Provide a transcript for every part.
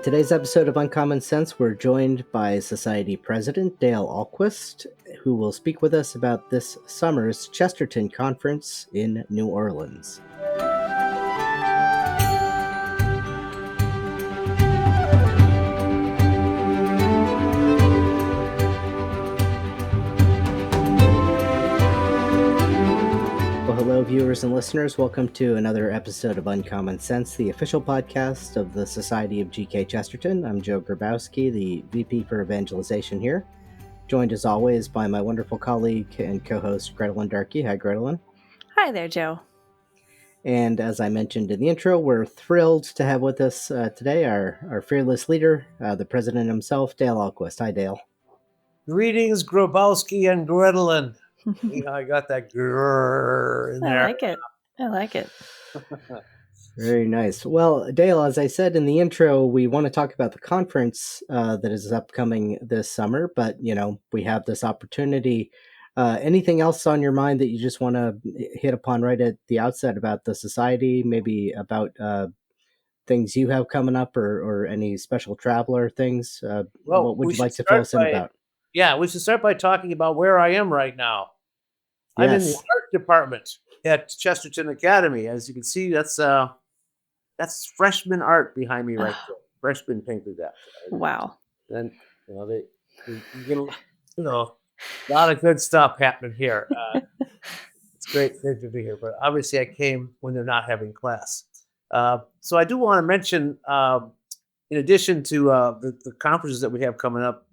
On today's episode of Uncommon Sense, we're joined by Society President Dale Ahlquist, who will speak with us about this summer's Chesterton Conference in New Orleans. Well, hello, viewers and listeners. Welcome to another episode of Uncommon Sense, the official podcast of the Society of G.K. Chesterton. I'm Joe Grabowski, the VP for Evangelization here, joined as always by my wonderful colleague and co-host, Gretelyn Darkey. Hi, Gretelyn. Hi there, Joe. And as I mentioned in the intro, we're thrilled to have with us today our fearless leader, the president himself, Dale Ahlquist. Hi, Dale. Greetings, Grabowski and Gretelyn. I got that grrr in there. I like it. Very nice. Well, Dale, as I said in the intro, we want to talk about the conference that is upcoming this summer, but, we have this opportunity. Anything else on your mind that you just want to hit upon right at the outset about the society, maybe about things you have coming up or any special traveler things? What would you like to fill us in about? Yeah, we should start by talking about where I am right now. Yes. I'm in the art department at Chesterton Academy. As you can see, that's freshman art behind me right there. Freshman painted that. Wow. And they get a lot of good stuff happening here. It's great to be here, but obviously I came when they're not having class. So I do want to mention, in addition to the conferences that we have coming up,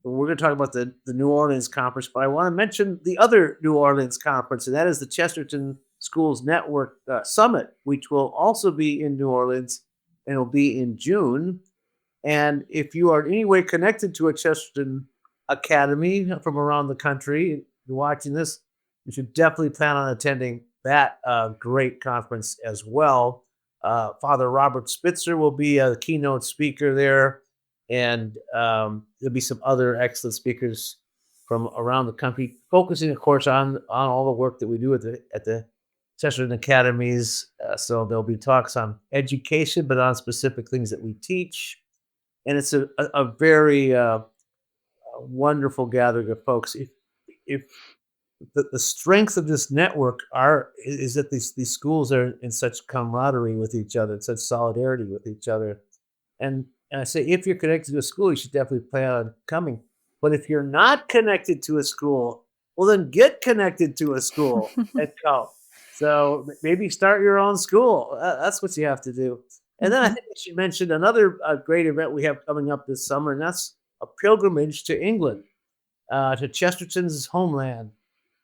we're going to talk about the New Orleans conference, but I want to mention the other New Orleans conference, and that is the Chesterton Schools Network Summit, which will also be in New Orleans, and it'll be in June. And if you are in any way connected to a Chesterton Academy from around the country, you're watching this, you should definitely plan on attending that great conference as well. Father Robert Spitzer will be a keynote speaker there. And there'll be some other excellent speakers from around the country, focusing, of course, on all the work that we do at the Chesterton Academies. So there'll be talks on education, but on specific things that we teach. And it's a very wonderful gathering of folks. If the strength of this network is that these schools are in such camaraderie with each other, such solidarity with each other, and I say, if you're connected to a school, you should definitely plan on coming. But if you're not connected to a school, well, then get connected to a school and come. So maybe start your own school. That's what you have to do. And then I think we should mention another great event we have coming up this summer, and that's a pilgrimage to England, to Chesterton's homeland.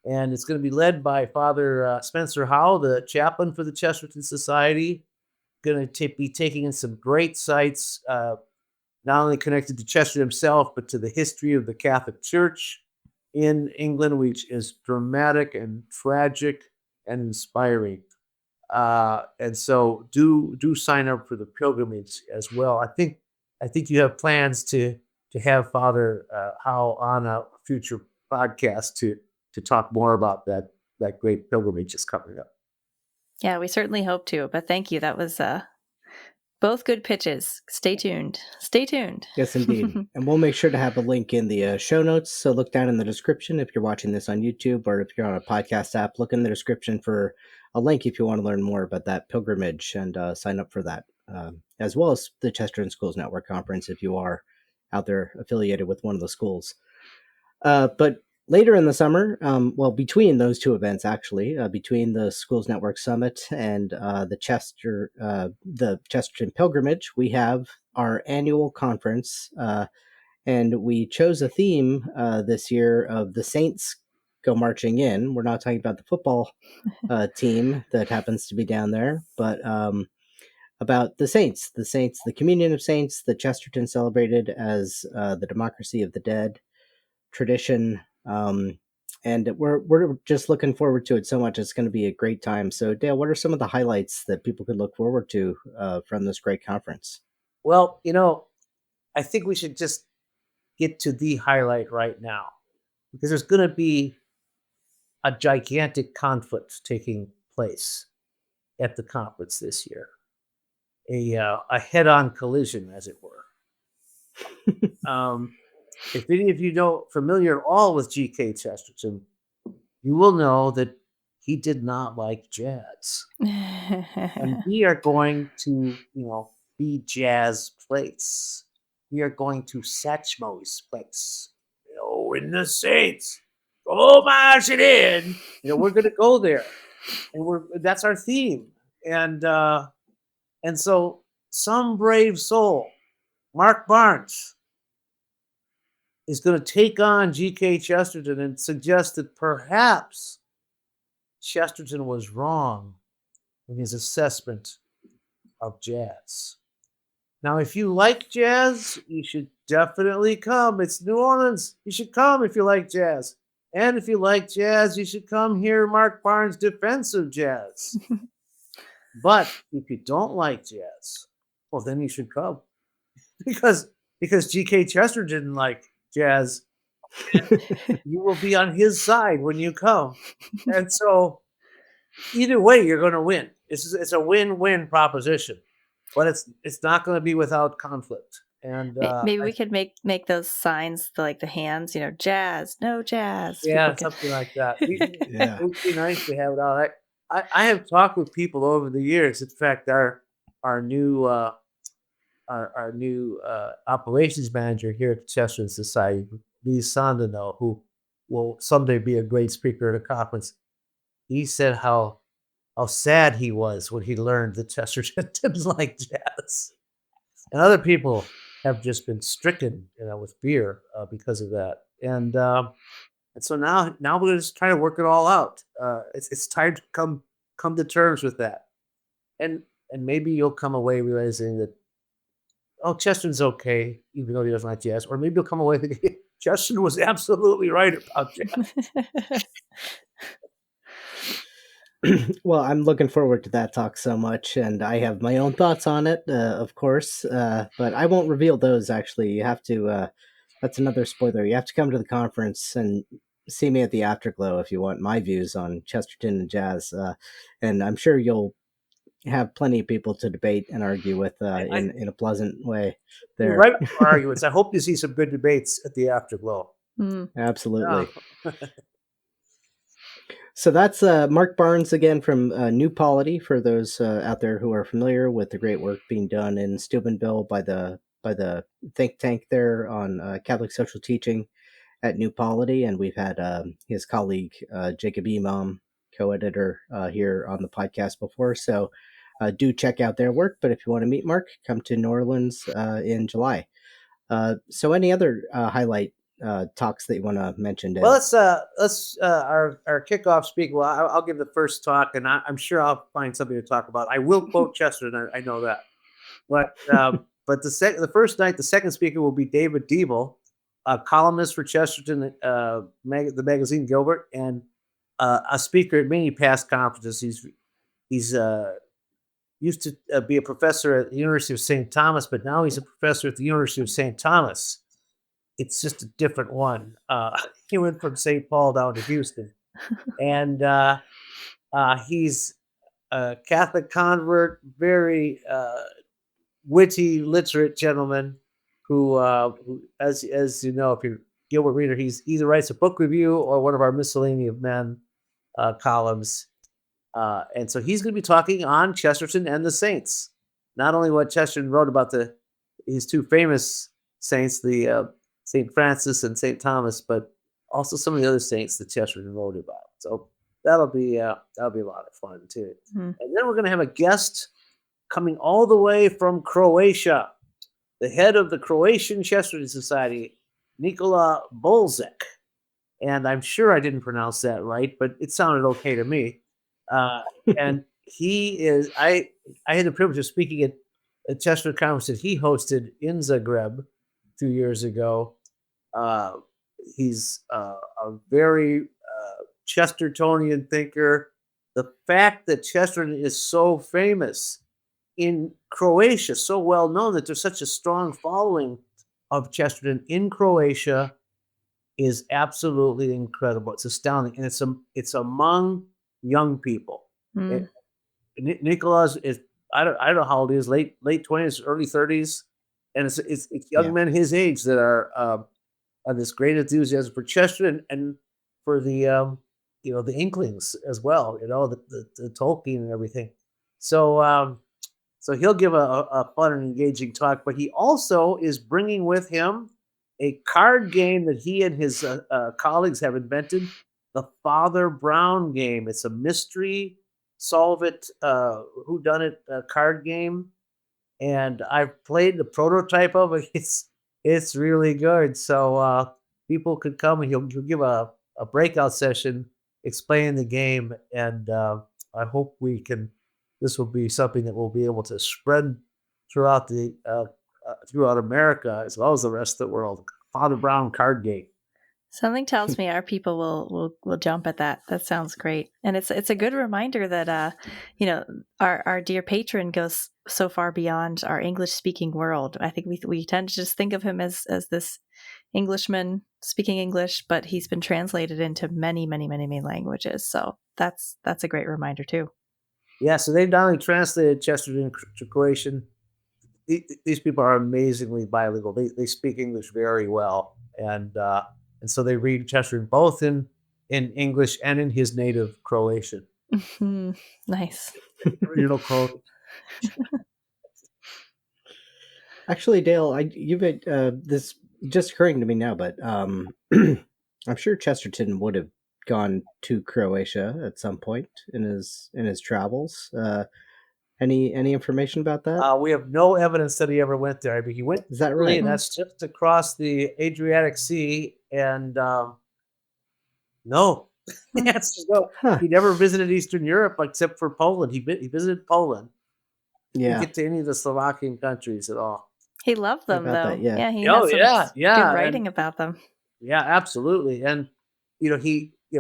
And it's going to be led by Father Spencer Howe, the chaplain for the Chesterton Society. Going to be taking in some great sites, not only connected to Chester himself, but to the history of the Catholic Church in England, which is dramatic and tragic and inspiring. And so do sign up for the pilgrimage as well. I think you have plans to have Father Howe on a future podcast to talk more about that great pilgrimage that's coming up. Yeah, we certainly hope to, but thank you. That was both good pitches. Stay tuned. Yes, indeed. And we'll make sure to have a link in the show notes. So look down in the description if you're watching this on YouTube, or if you're on a podcast app, look in the description for a link if you want to learn more about that pilgrimage and sign up for that, as well as the Chesterton Schools Network Conference if you are out there affiliated with one of the schools. But later in the summer, between those two events, actually, between the Schools Network Summit and the Chesterton Pilgrimage, we have our annual conference, and we chose a theme this year of the Saints go marching in. We're not talking about the football team that happens to be down there, but about the Saints, the communion of saints that Chesterton celebrated as the democracy of the dead tradition. And we're just looking forward to it so much. It's going to be a great time. So, Dale, what are some of the highlights that people could look forward to from this great conference? Well, I think we should just get to the highlight right now, because there's going to be a gigantic conflict taking place at the conference this year. a head-on collision, as it were. If any of you know familiar at all with G.K. Chesterton, you will know that he did not like jazz. And we are going to, be jazz place. We are going to Satchmo's place. In the Saints. Go marching in. We're going to go there. And that's our theme. And so some brave soul, Mark Barnes, is going to take on G.K. Chesterton and suggest that perhaps Chesterton was wrong in his assessment of jazz. Now, if you like jazz, you should definitely come. It's New Orleans. You should come if you like jazz. And if you like jazz, you should come hear Mark Barnes' defense of jazz. But if you don't like jazz, well, then you should come. Because G.K. Chesterton didn't like jazz. You will be on his side when you come. And so either way, you're going to win. It's a win-win proposition. But it's not going to be without conflict. And maybe we could make those signs like the hands, jazz, no jazz. Yeah, something like that. It would be nice to have it all. I have talked with people over the years. In fact, our new operations manager here at the Chesterton Society, Lee Sondano, who will someday be a great speaker at a conference, he said how sad he was when he learned that Chesterton didn't like jazz. And other people have just been stricken, with fear because of that. And so now we're just trying to work it all out. It's time to come to terms with that. And maybe you'll come away realizing that, Chesterton's okay, even though he doesn't like jazz. Or maybe you'll come away thinking, Chesterton was absolutely right about jazz. Well, I'm looking forward to that talk so much, and I have my own thoughts on it, of course, but I won't reveal those, actually. You have to, that's another spoiler. You have to come to the conference and see me at the Afterglow if you want my views on Chesterton and jazz, and I'm sure you'll have plenty of people to debate and argue with in a pleasant way there. You're right for arguments. I hope to see some good debates at the Afterglow. Absolutely. Yeah. So that's Mark Barnes again from New Polity, for those out there who are familiar with the great work being done in Steubenville by the think tank there on Catholic social teaching at New Polity, and we've had his colleague Jacob Imam, co-editor, here on the podcast before. So do check out their work. But if you want to meet Mark, come to New Orleans in July. So any other highlight talks that you want to mention, Dave? Well, let's our kickoff speaker. Well, I'll give the first talk, and I'm sure I'll find something to talk about. I will quote Chesterton. I know that, but the first night, the second speaker will be David Diebel, a columnist for Chesterton, the magazine Gilbert, and a speaker at many past conferences. He's used to be a professor at the University of St. Thomas, but now he's a professor at the University of St. Thomas. It's just a different one. He went from St. Paul down to Houston. And he's a Catholic convert, very witty, literate gentleman who as you know, if you're a Gilbert reader, he either writes a book review or one of our Miscellany of Men columns. And so he's going to be talking on Chesterton and the saints. Not only what Chesterton wrote about his two famous saints, the St. Francis and St. Thomas, but also some of the other saints that Chesterton wrote about. So that'll be a lot of fun too. And then we're going to have a guest coming all the way from Croatia, the head of the Croatian Chesterton Society, Nikola Bolzek. And I'm sure I didn't pronounce that right, but it sounded okay to me. And he is. I had the privilege of speaking at a Chesterton conference that he hosted in Zagreb 2 years ago. He's a very Chestertonian thinker. The fact that Chesterton is so famous in Croatia, so well known, that there's such a strong following of Chesterton in Croatia, is absolutely incredible. It's astounding, and it's among young people. Nicholas is I don't know how old he is, late 20s, early 30s, and it's young Yeah. men his age that are this great enthusiasm for Chesterton and for the the Inklings as well. The Tolkien and everything. So so he'll give a fun and engaging talk, but he also is bringing with him a card game that he and his colleagues have invented, the Father Brown game. It's a mystery, solve it, whodunit card game, and I've played the prototype of it. It's really good. So people could come and he'll give a breakout session explaining the game, and I hope we can. This will be something that we'll be able to spread throughout throughout America as well as the rest of the world. Father Brown card game. Something tells me our people will jump at that. That sounds great, and it's a good reminder that our dear patron goes so far beyond our English speaking world. I think we tend to just think of him as this Englishman speaking English, but he's been translated into many languages. So that's a great reminder too. Yeah, so they've not only translated Chesterton to Croatian. These people are amazingly bilingual. They speak English very well, and so they read Chesterton both in English and in his native Croatian. Nice. Original Croatian. Actually, Dale, you've this just occurring to me now, but I'm sure Chesterton would have gone to Croatia at some point in his travels. Any information about that? We have no evidence that he ever went there. I mean, he went Is that to Italy, right? and that's just across the Adriatic Sea. And no, that's no. Huh. He never visited Eastern Europe except for Poland. He visited Poland. He didn't Yeah. get to any of the Slovakian countries at all. He loved them, about though. that? Yeah. He Oh, has some yeah, good writing about them. Yeah, absolutely. And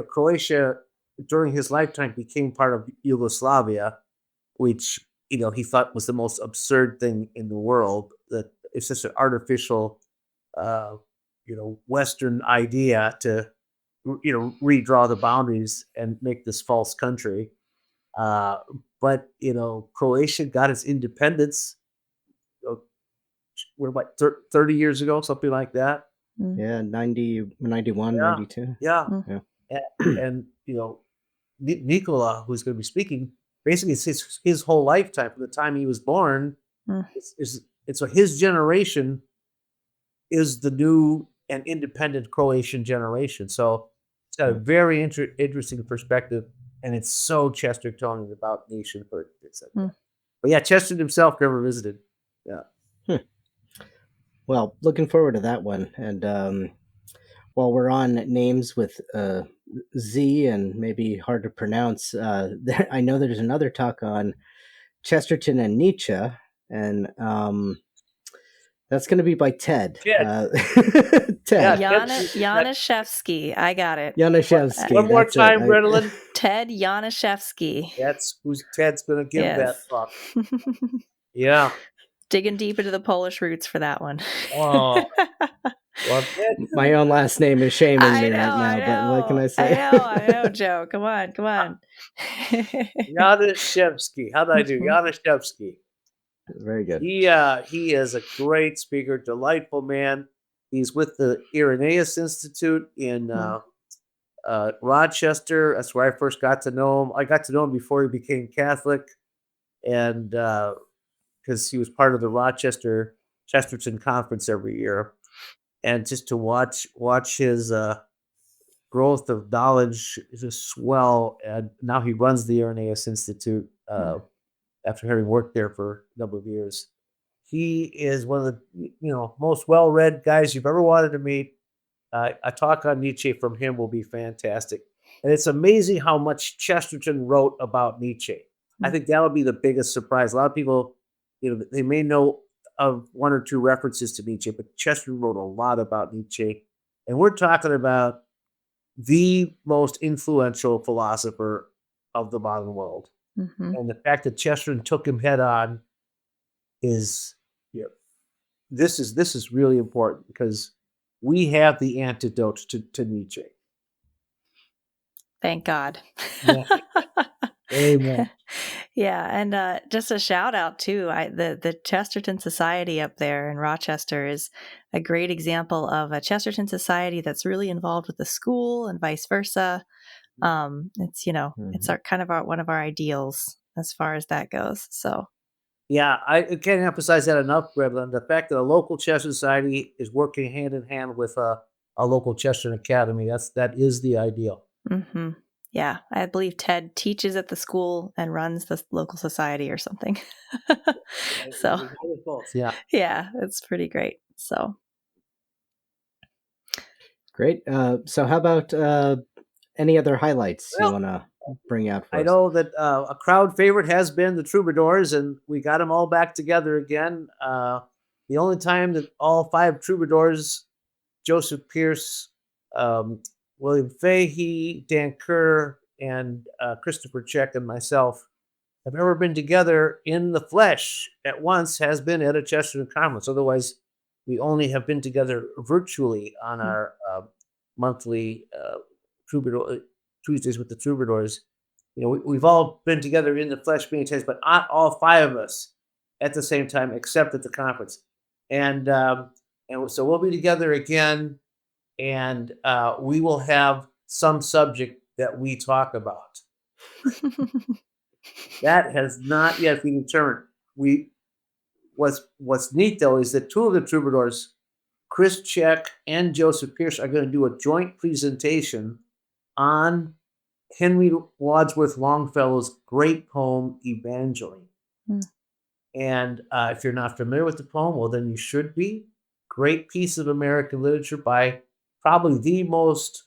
Croatia during his lifetime became part of Yugoslavia, which he thought was the most absurd thing in the world. That it's just an artificial, Western idea to redraw the boundaries and make this false country. But Croatia got its independence. What about 30 years ago, something like that? Yeah, 90, 91, Yeah. 92. Yeah. Yeah. And Nikola, who's going to be speaking, basically it's his whole lifetime from the time he was born. And so his generation is the new and independent Croatian generation. So it's got a very interesting perspective, and it's so Chestertonian about nation. But yeah, Chesterton himself never visited. Yeah. Well, looking forward to that one. And while we're on names with Z and maybe hard to pronounce, I know there's another talk on Chesterton and Nietzsche, and that's going to be by Ted. Ted. Ted. Janishevsky. I got it. Janishevsky. One more time, Brennan. Ted Janishevsky. That's who's Ted's going to give that talk. Yeah. Digging deep into the Polish roots for that one. Oh. Well, my own last name is shaming me right now, but what can I say? I know, Joe. Come on. Janishevsky. How did I do? Janishevsky. Very good. He is a great speaker, delightful man. He's with the Irenaeus Institute in Rochester. That's where I first got to know him. I got to know him before he became Catholic, and because he was part of the Chesterton Conference every year. And just to watch his growth of knowledge just swell, and now he runs the Irenaeus Institute after having worked there for a number of years. He is one of the most well-read guys you've ever wanted to meet. A talk on Nietzsche from him will be fantastic, and it's amazing how much Chesterton wrote about Nietzsche. I think that'll be the biggest surprise. A lot of people, they may know of one or two references to Nietzsche, but Chesterton wrote a lot about Nietzsche. And we're talking about the most influential philosopher of the modern world. Mm-hmm. And the fact that Chesterton took him head on is, this is really important because we have the antidote to Nietzsche. Thank God. Yeah. Amen. Yeah, and just a shout out too. The Chesterton Society up there in Rochester is a great example of a Chesterton Society that's really involved with the school and vice versa. It's it's one of our ideals as far as that goes. So Yeah, I can't emphasize that enough, Grevlin. The fact that a local chess society is working hand in hand with a local Chesterton Academy, that is the ideal. hmm yeah, I believe Ted teaches at the school and runs the local society or something. So Yeah. yeah, it's pretty great. So Great. So how about any other highlights you Well, want to bring out for I us? know that a crowd favorite has been the Troubadours, and we got them all back together again. The only time that all 5 Troubadours, Joseph Pierce, um, William Fahey, Dan Kerr, and Christopher Check, and myself have ever been together in the flesh at once has been at a Chesterton conference. Otherwise, we only have been together virtually on our monthly Troubadour Tuesdays with the Troubadours. We've all been together in the flesh many times, but not all 5 of us at the same time, except at the conference. And so we'll be together again, and we will have some subject that we talk about. That has not yet been determined. What's neat though is that 2 of the Troubadours, Chris Check and Joseph Pierce, are going to do a joint presentation on Henry Wadsworth Longfellow's great poem Evangeline. And if you're not familiar with the poem, well, then you should be. Great piece of American literature by probably the most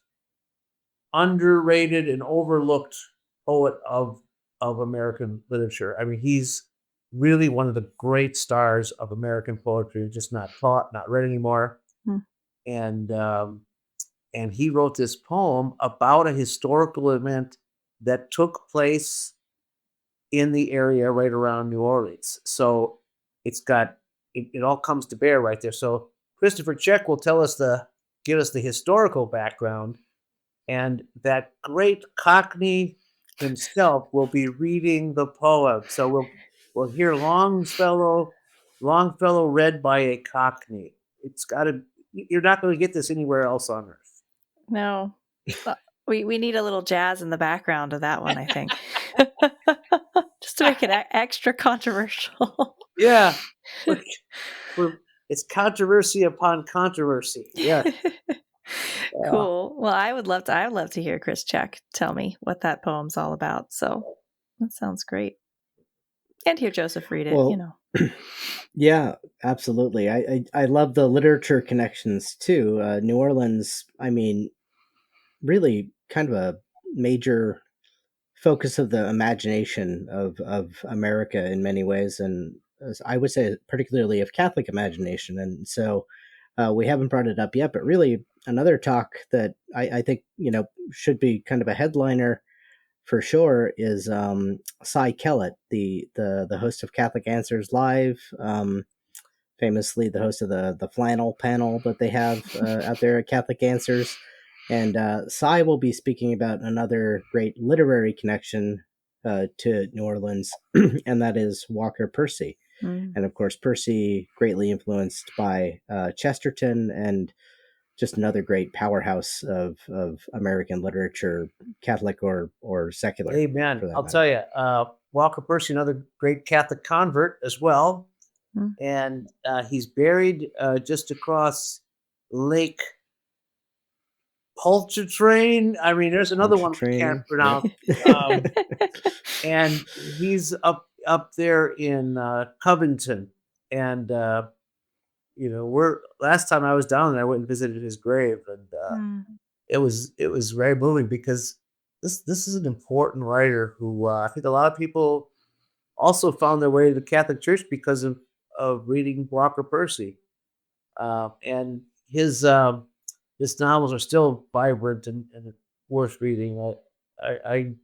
underrated and overlooked poet of American literature. I mean, he's really one of the great stars of American poetry, just not taught, not read anymore. And and he wrote this poem about a historical event that took place in the area right around New Orleans. So it's got it all comes to bear right there. So Christopher Check will give us the historical background, and that great Cockney himself will be reading the poem. So we'll hear Longfellow read by a Cockney. You're not going to get this anywhere else on earth. No, we need a little jazz in the background of that one, I think, just to make it extra controversial. Yeah, it's controversy upon controversy. Yeah. Cool. Well, I would love to hear Chris Check tell me what that poem's all about. So that sounds great. And hear Joseph read it, Well, yeah, absolutely. I love the literature connections too. New Orleans, I mean, really kind of a major focus of the imagination of America in many ways, and I would say particularly of Catholic imagination. And so we haven't brought it up yet, but really another talk that I think should be kind of a headliner for sure is Cy Kellett, the host of Catholic Answers Live, famously the host of the flannel panel that they have out there at Catholic Answers. And Cy will be speaking about another great literary connection to New Orleans, and that is Walker Percy. And of course, Percy greatly influenced by Chesterton, and just another great powerhouse of American literature, Catholic or secular. Amen. I'll tell you, Walker Percy, another great Catholic convert as well. And he's buried just across Lake Pontchartrain. I mean, there's another one we can't pronounce. And he's up there in Covington. And last time I was down there, I went and visited his grave, and it was very moving because this is an important writer who I think a lot of people also found their way to the Catholic Church because of reading Walker Percy, and his novels are still vibrant and worth reading. I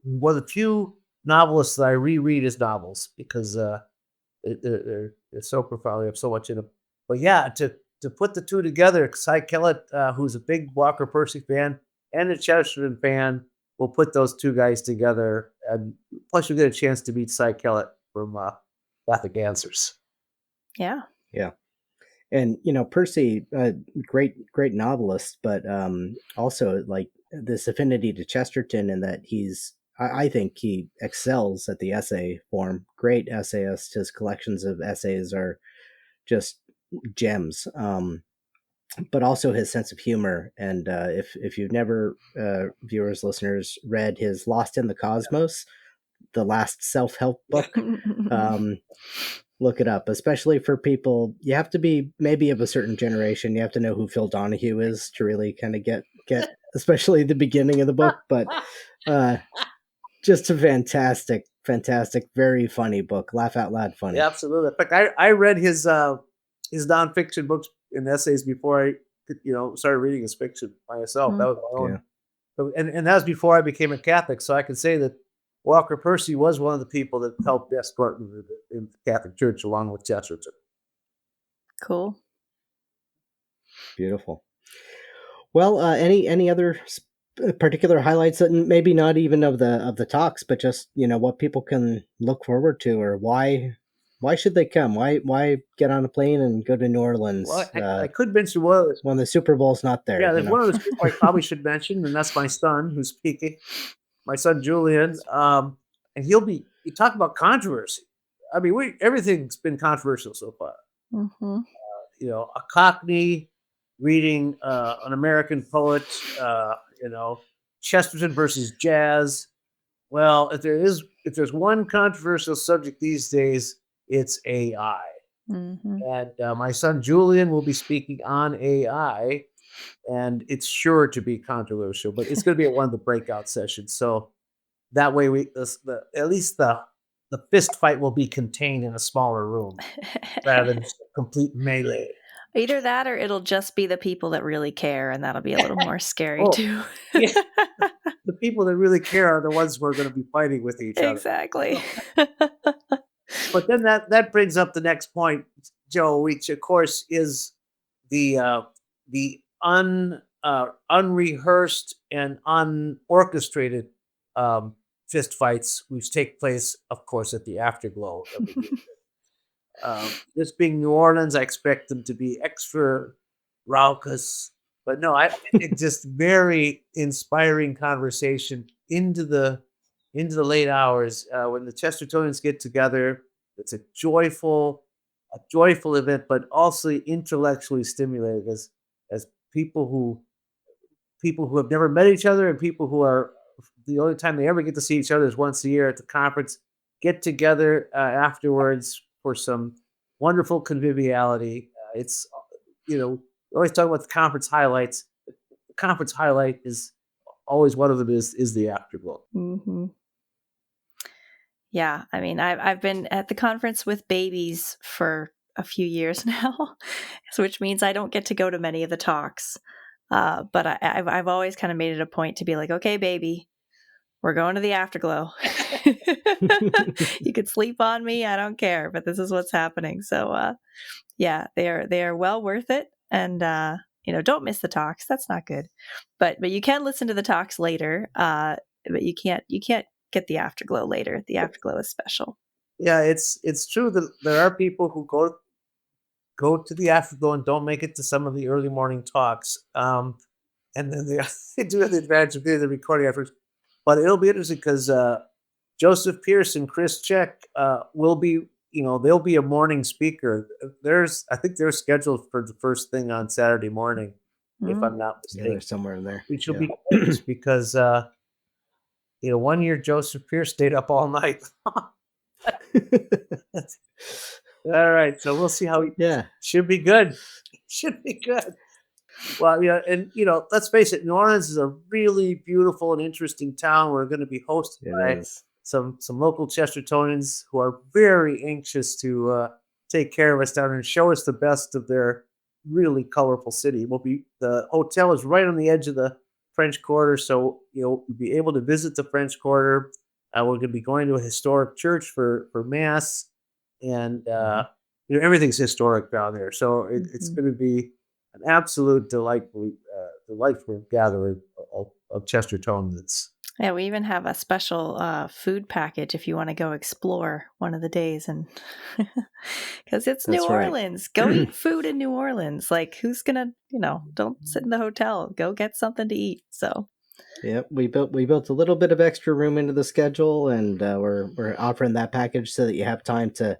one of the few novelists that I reread his novels because they're so profound. They have so much in them. But yeah, to put the two together, Cy Kellett, who's a big Walker Percy fan and a Chesterton fan, will put those two guys together And plus, you get a chance to meet Cy Kellett from Gothic Answers. Yeah. Yeah. And Percy, great novelist, but also like this affinity to Chesterton, and that I think he excels at the essay form. Great essayist. His collections of essays are just gems. But also his sense of humor. And if you've never, viewers, listeners, read his Lost in the Cosmos, the last self-help book, look it up, especially for people. You have to be maybe of a certain generation. You have to know who Phil Donahue is to really kind of get especially the beginning of the book. But just a fantastic, very funny book. Laugh out loud funny. Yeah, absolutely. In fact, I read his nonfiction books and essays before I started reading his fiction myself. That was my own. Yeah. And that was before I became a Catholic, so I can say that Walker Percy was one of the people that helped escort me in the Catholic Church along with Chesterton. Cool. Beautiful. Well, any other particular highlights that maybe not even of the talks, but just what people can look forward to, or why should they come? Why get on a plane and go to New Orleans? Well, I could mention when the Super Bowl's not there. Yeah, there's one of those people I probably should mention, and that's my son who's speaking. My son Julian, and you talk about controversy. I mean, everything's been controversial so far. Mm-hmm. A Cockney reading an American poet. Chesterton versus jazz. Well, if there's one controversial subject these days, it's AI. Mm-hmm. And my son Julian will be speaking on AI, and it's sure to be controversial, but it's going to be at one of the breakout sessions. So that way, at least the fist fight will be contained in a smaller room rather than just a complete melee. Either that, or it'll just be the people that really care, and that'll be a little more scary too. Yeah. The people that really care are the ones who are going to be fighting with each other. Exactly. But then that brings up the next point, Joe, which of course is the unrehearsed and unorchestrated fist fights, which take place, of course, at the Afterglow every year. This being New Orleans, I expect them to be extra raucous. But no, it's just very inspiring conversation into the late hours when the Chestertonians get together. It's a joyful event, but also intellectually stimulating as people who have never met each other, and people who are the only time they ever get to see each other is once a year at the conference, get together afterwards for some wonderful conviviality. It's we always talk about the conference highlights. The conference highlight is always one of them is the Afterglow. Mm-hmm. Yeah, I mean, I've been at the conference with babies for a few years now, which means I don't get to go to many of the talks. But I've always kind of made it a point to be like, okay, baby, we're going to the Afterglow. You could sleep on me, I don't care, but this is what's happening. So, yeah, they are well worth it, and don't miss the talks. That's not good, but you can listen to the talks later. But you can't get the Afterglow later. The Afterglow is special. Yeah, it's true that there are people who go to the Afterglow and don't make it to some of the early morning talks. And then they do have the advantage of doing the recording afterwards. But it'll be interesting because Joseph Pierce and Chris Check will be, they'll be a morning speaker. I think they're scheduled for the first thing on Saturday morning, if I'm not mistaken. Yeah, they're somewhere in there. Which will be gorgeous because, 1 year Joseph Pierce stayed up all night. All right, so we'll see how. Should be good. Should be good. Well, and let's face it, New Orleans is a really beautiful and interesting town. We're going to be hosted by some local Chestertonians who are very anxious to take care of us down and show us the best of their really colorful city. The hotel is right on the edge of the French Quarter, so we'll be able to visit the French Quarter. We're going to be going to a historic church for mass, and everything's historic down there. So it's going to be an absolute delightful gathering of Chestertonians. Yeah, we even have a special food package if you want to go explore one of the days, and because it's New That's right. Orleans, go eat food in New Orleans. Like, who's gonna, don't sit in the hotel. Go get something to eat. So, Yep, we built a little bit of extra room into the schedule, and we're offering that package so that you have time to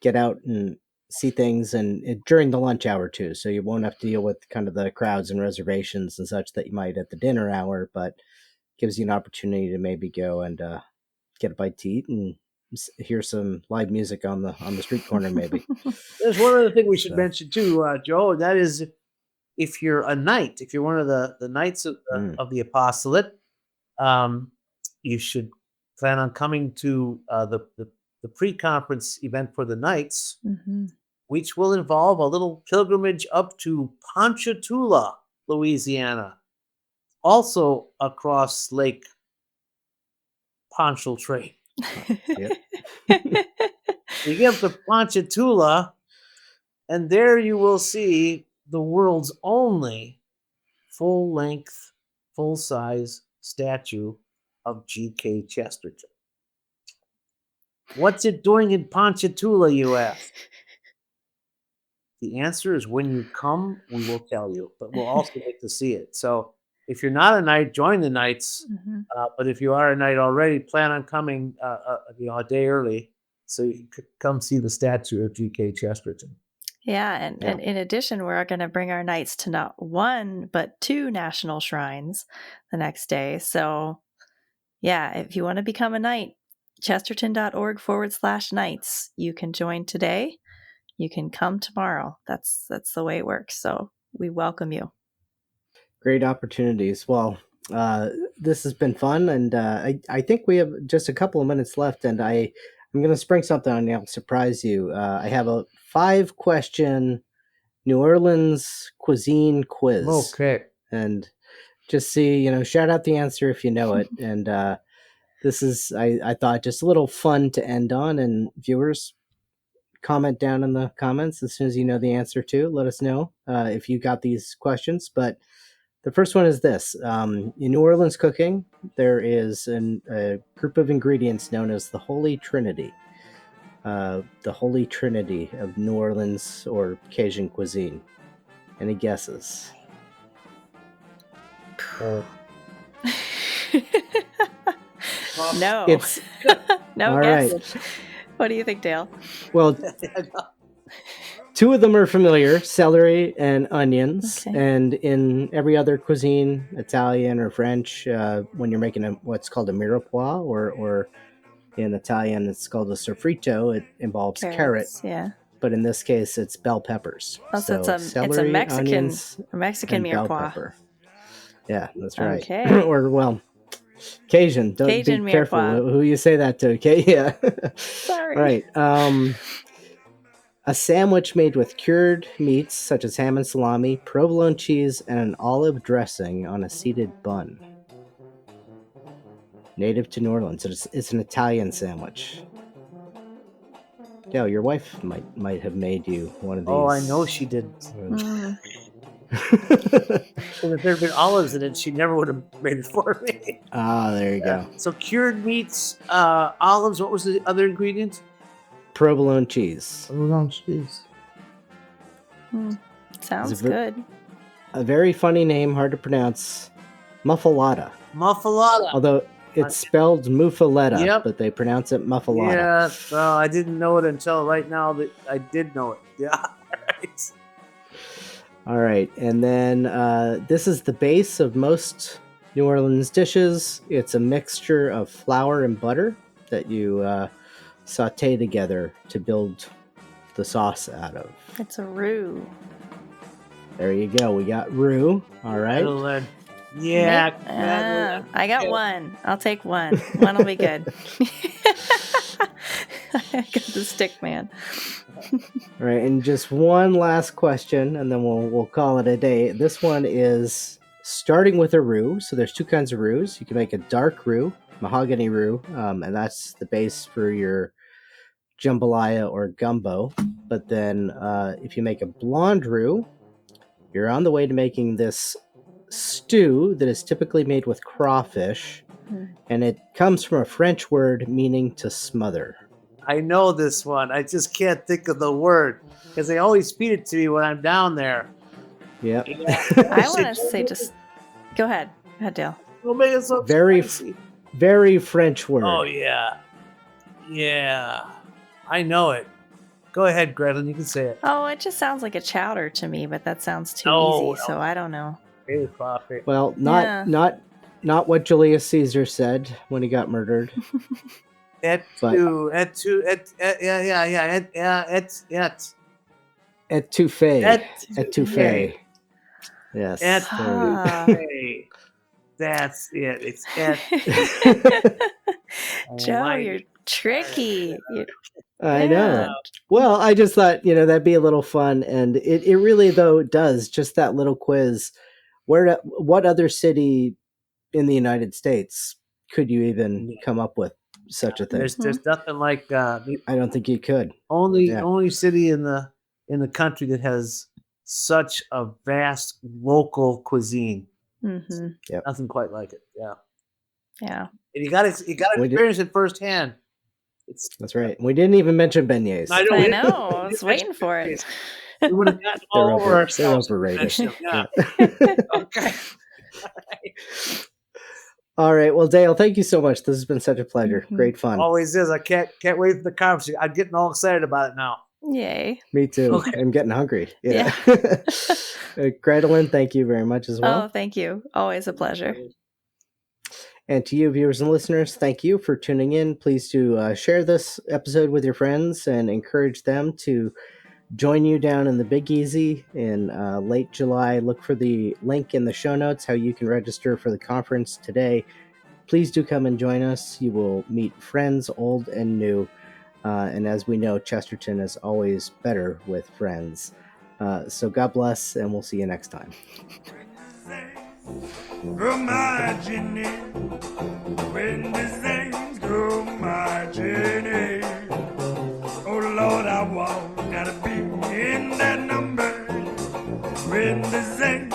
get out and see things, and during the lunch hour too, so you won't have to deal with kind of the crowds and reservations and such that you might at the dinner hour, but gives you an opportunity to maybe go and get a bite to eat and hear some live music on the street corner maybe. There's one other thing we should So. mention too, Joe, and that is if you're a knight, if you're one of the knights of the apostolate, you should plan on coming to the pre-conference event for the knights, which will involve a little pilgrimage up to Ponchatoula, Louisiana, also across Lake Pontchartrain. Yep. You get up to Ponchatoula, and there you will see the world's only full-length, full-size statue of G.K. Chesterton. What's it doing in Ponchatoula, you ask? The answer is when you come, we will tell you, but we'll also get to see it. So if you're not a knight, join the knights. But if you are a knight already, plan on coming a day early so you could come see the statue of G.K. Chesterton. Yeah, and in addition, we're going to bring our knights to not one, but 2 national shrines the next day. So, yeah, if you want to become a knight, chesterton.org/knights. You can join today. You can come tomorrow. That's the way it works. So we welcome you. Great opportunities. Well, this has been fun, and I think we have just a couple of minutes left, and I'm going to spring something on you. I'll surprise you. I have a 5-question New Orleans cuisine quiz. Okay. And just see, shout out the answer if you know it. And this is, I thought, just a little fun to end on. And viewers, comment down in the comments as soon as you know the answer to. Let us know if you got these questions. But the first one is this. In New Orleans cooking, there is a group of ingredients known as the Holy Trinity. The Holy Trinity of New Orleans or Cajun cuisine. Any guesses? No. It's no all guess. right. What do you think, Dale? Well, 2 of them are familiar: celery and onions. Okay. And in every other cuisine, Italian or French, when you're making what's called a mirepoix, or in Italian it's called a sofrito, it involves carrot. Yeah. But in this case, it's bell peppers. So celery, it's a Mexican onions, and bell mirepoix. pepper. Yeah, that's right. Okay. Or Cajun. Don't Cajun be careful mirepoix. who you say that to. Okay, yeah. Sorry. All right. A sandwich made with cured meats such as ham and salami, provolone cheese, and an olive dressing on a seeded bun. Native to New Orleans. It's an Italian sandwich. Yeah, your wife might have made you one of these. Oh, I know she did. And if there had been olives in it, she never would have made it for me. Ah, there you go. So cured meats, olives. What was the other ingredient? Provolone cheese. Provolone cheese. Sounds good. A very funny name, hard to pronounce. Muffaletta. Muffaletta. Although it's spelled muffaletta, Yep. but they pronounce it muffaletta. Yeah, well, I didn't know it until right now that I did know it. Yeah, right. All right, and then this is the base of most New Orleans dishes. It's a mixture of flour and butter that you saute together to build the sauce out of. It's a roux. There you go. We got roux. All right. Yeah. I got one. I'll take one. One will be good. I got the stick man. All right, and just one last question, and then we'll call it a day. This one is starting with a roux. So there's 2 kinds of roux. You can make a dark roux, mahogany roux, and that's the base for your jambalaya or gumbo. But then if you make a blonde roux, you're on the way to making this stew that is typically made with crawfish, and it comes from a French word meaning to smother. I know this one. I just can't think of the word because they always feed it to me when I'm down there. Yep. Yeah. I want to say just go ahead. Go ahead, Dale. Don't make it so Very spicy. Very French word. Oh, yeah. Yeah. I know it. Go ahead, Gretlin. You can say it. Oh, it just sounds like a chowder to me, but that sounds too No, easy, so I don't know. Hey, Poppy. Well, Yeah. not what Julius Caesar said when he got murdered. Et tu, Etouffee. Yes. Etouffee. That's it. It's Joe, you're tricky. I know. Well, I just thought, that'd be a little fun. And it really, though, does just that little quiz. What other city in the United States could you even come up with such a thing? There's nothing like I don't think you could. Only city in the country that has such a vast local cuisine. Mm-hmm. Yep. Nothing quite like it. Yeah. Yeah. And you got to experience it firsthand. That's right. We didn't even mention beignets. I know. I was waiting for it. We would have gotten all over ourselves. They're overrated. Yeah. Okay. All right. Well, Dale, thank you so much. This has been such a pleasure. Mm-hmm. Great fun. Always is. I can't wait for the conversation. I'm getting all excited about it now. Yay. Me too. Okay. I'm getting hungry. Yeah. Gretelyn, thank you very much as well. Oh, thank you. Always a pleasure. And to you, viewers and listeners, thank you for tuning in. Please do share this episode with your friends and encourage them to join you down in the Big Easy in late July. Look for the link in the show notes, how you can register for the conference today. Please do come and join us. You will meet friends, old and new. And as we know, Chesterton is always better with friends. So God bless, and we'll see you next time. When the things go marching, oh Lord, I gotta be in that number. When the things